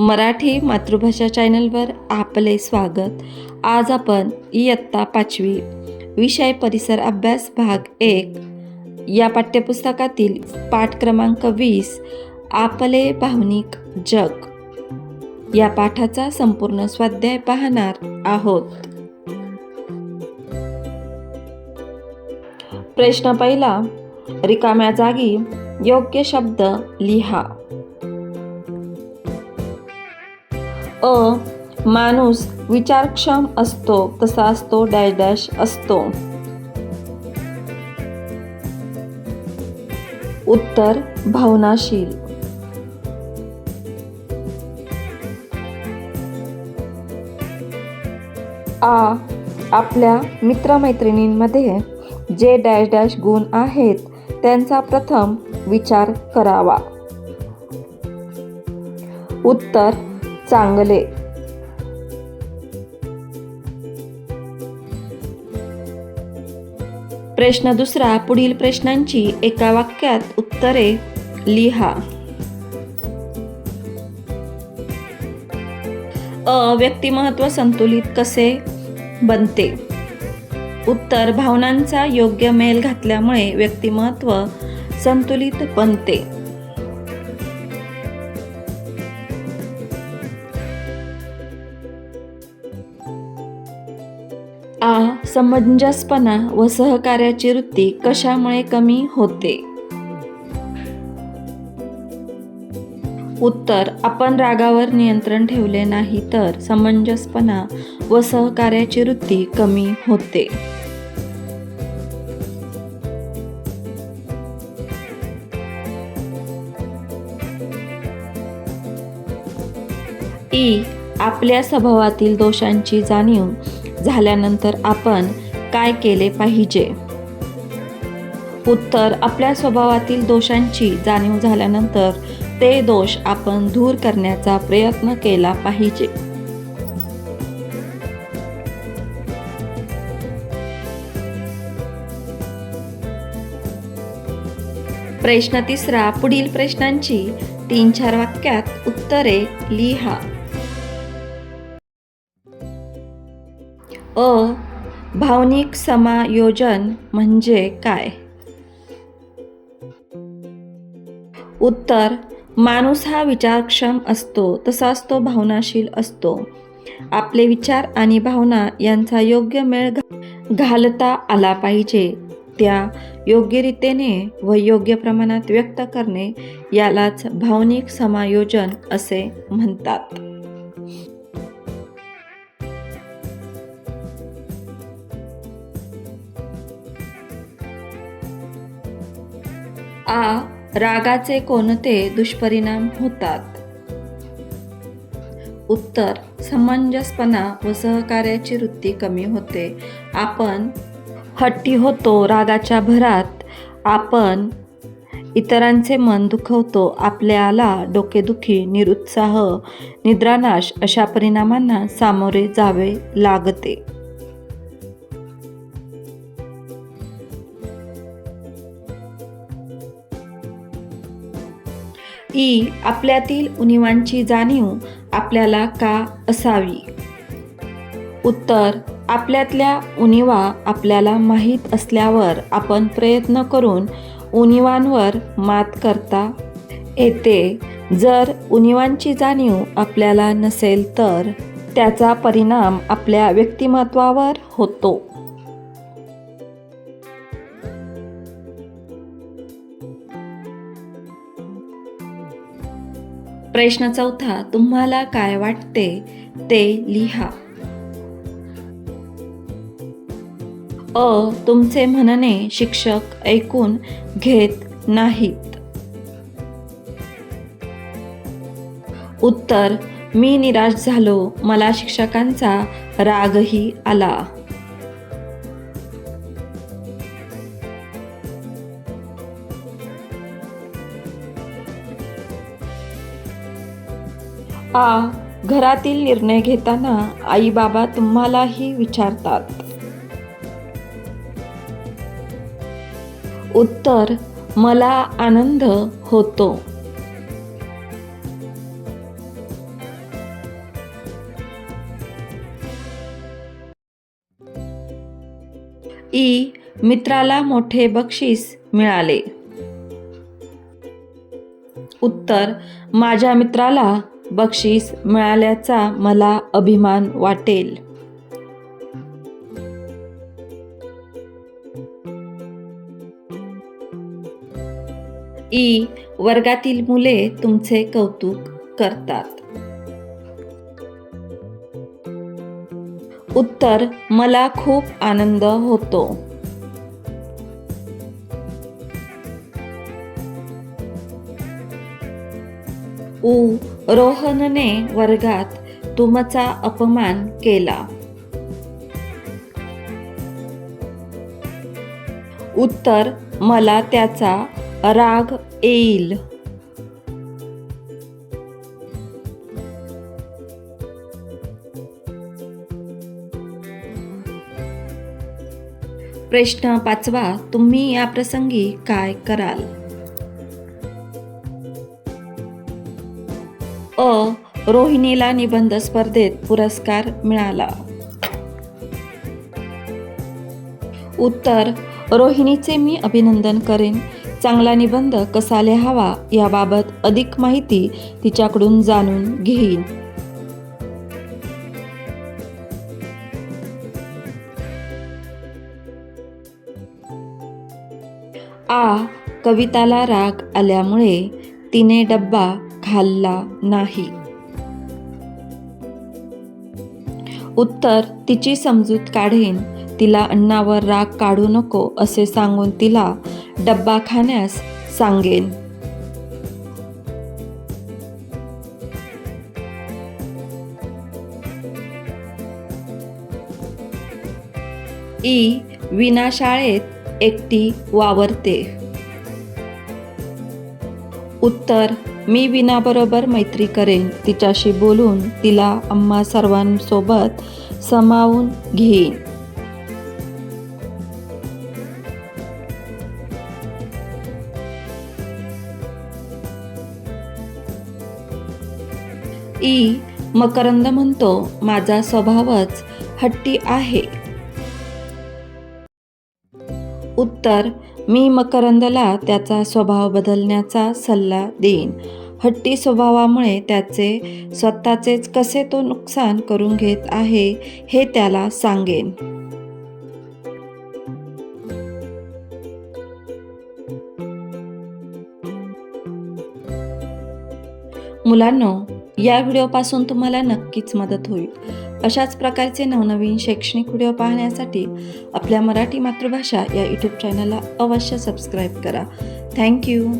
मराठी मातृभाषा चॅनलवर आपले स्वागत. आज आपण इयत्ता 5वी विषय परिसर अभ्यास भाग 1 या पाठ्यपुस्तकातील पाठ क्रमांक 20 आपले भावनिक जग या पाठाचा संपूर्ण स्वाध्याय पाहणार आहोत. प्रश्न पहिला, रिकाम्या जागी योग्य शब्द लिहा. माणूस विचारक्षम असतो तसाच तो डॅश डॅश असतो. उत्तर भावनाशील. आपल्या मित्रमैत्रिणींमध्ये जे डॅश डॅश गुण आहेत त्यांचा प्रथम विचार करावा. उत्तर चांगले. प्रश्न दुसरा, पुढील प्रश्नांची एका वाक्यात उत्तरे लिहा. व्यक्तिमत्व संतुलित कसे बनते? उत्तर भावनांचा योग्य मेल घातल्यामुळे व्यक्तिमत्व संतुलित बनते. समंजसपणा व सहकार्याची वृत्ती कशामुळे कमी होते? उत्तर आपण रागावर नियंत्रण ठेवले नाही तर समंजसपणा व सहकार्याची वृत्ती कमी होते. आपल्या स्वभावातील दोषांची जाणीव झाल्यानंतर आपण काय केले पाहिजे? उत्तर आपल्या स्वभावातील दोषांची जाणीव झाल्यानंतर ते दोष आपण दूर करण्याचा प्रयत्न केला पाहिजे. प्रश्न तिसरा, पुढील प्रश्नांची 3-4 वाक्यात उत्तरे लिहा. भावनिक समायोजन म्हणजे काय? उत्तर माणूस हा विचारक्षम असतो तसाच तो भावनाशील असतो. आपले विचार आणि भावना यांचा योग्य मेळ घालता आला पाहिजे. त्या योग्य रीतीने व योग्य प्रमाणात व्यक्त करणे यालाच भावनिक समायोजन असे म्हणतात. रागाचे कोणते दुष्परिणाम होतात? उत्तर समंजसपणा व सहकार्याची वृत्ती कमी होते. आपण हट्टी होतो. रागाच्या भरात आपण इतरांचे मन दुखवतो. आपल्याला डोकेदुखी, निरुत्साह, निद्रानाश अशा परिणामांना सामोरे जावे लागते. आपल्यातील उणिवांची जाणीव आपल्याला का असावी? उत्तर आपल्यातल्या उणिवा आपल्याला माहीत असल्यावर आपण प्रयत्न करून उणिवांवर मात करता येते. जर उणिवांची जाणीव आपल्याला नसेल तर त्याचा परिणाम आपल्या व्यक्तिमत्वावर होतो. प्रश्न चौथा, तुम्हाला काय वाटते ते लिहा. तुमचे म्हणणे शिक्षक ऐकून घेत नाहीत. उत्तर मी निराश झालो. मला शिक्षकांचा रागही आला. घरातील निर्णय घेताना आई बाबा तुम्हालाही विचारतात. उत्तर मला आनंद होतो. ई. मित्राला मोठे बक्षीस मिळाले. उत्तर. माझ्या मित्राला बक्षीस मिळाल्याचा मला अभिमान वाटेल. ई. वर्गातील मुले तुमचे कौतुक करतात. उत्तर. मला खूप आनंद होतो. उ. रोहनने वर्गात तुमचा अपमान केला. उत्तर. मला त्याचा राग येईल. प्रश्न 5. तुम्ही या प्रसंगी काय कराल? अ. रोहिणीला निबंध स्पर्धेत पुरस्कार मिळाला. उत्तर. रोहिणीचे मी अभिनंदन करेन. चांगला निबंध कसा लिहावा याबाबत अधिक माहिती तिच्याकडून जाणून घेईन. आ. कविताला राग आल्यामुळे तिने डब्बा खाल्ला नाही. उत्तर. तिची समजूत काढेन. तिला अन्नावर राग काढू नको असे सांगून तिला डब्बा खाण्यास सांगेन. ई. वीणा शाळेत एकटी वावरते. उत्तर. मी वीणाबरोबर मैत्री करेन. तिच्याशी बोलून तिला आम्हा सर्वांसोबत सामावून घेईन. ई. मकरंद म्हणतो माझा स्वभावच हट्टी आहे. उत्तर. मी मकरंदला त्याचा स्वभाव बदलण्याचा सल्ला देईन. हट्टी स्वभावामुळे त्याचे स्वतःचेच कसे तो नुकसान करून घेत आहे हे त्याला सांगेन. मुलांनो, या व्हिडिओपासून तुम्हाला नक्कीच मदत होईल. अशाच प्रकारचे नवनवीन शैक्षणिक व्हिडिओ पाहण्यासाठी आपल्या मराठी मातृभाषा या यूट्यूब चॅनलला अवश्य सबस्क्राईब करा. थँक्यू.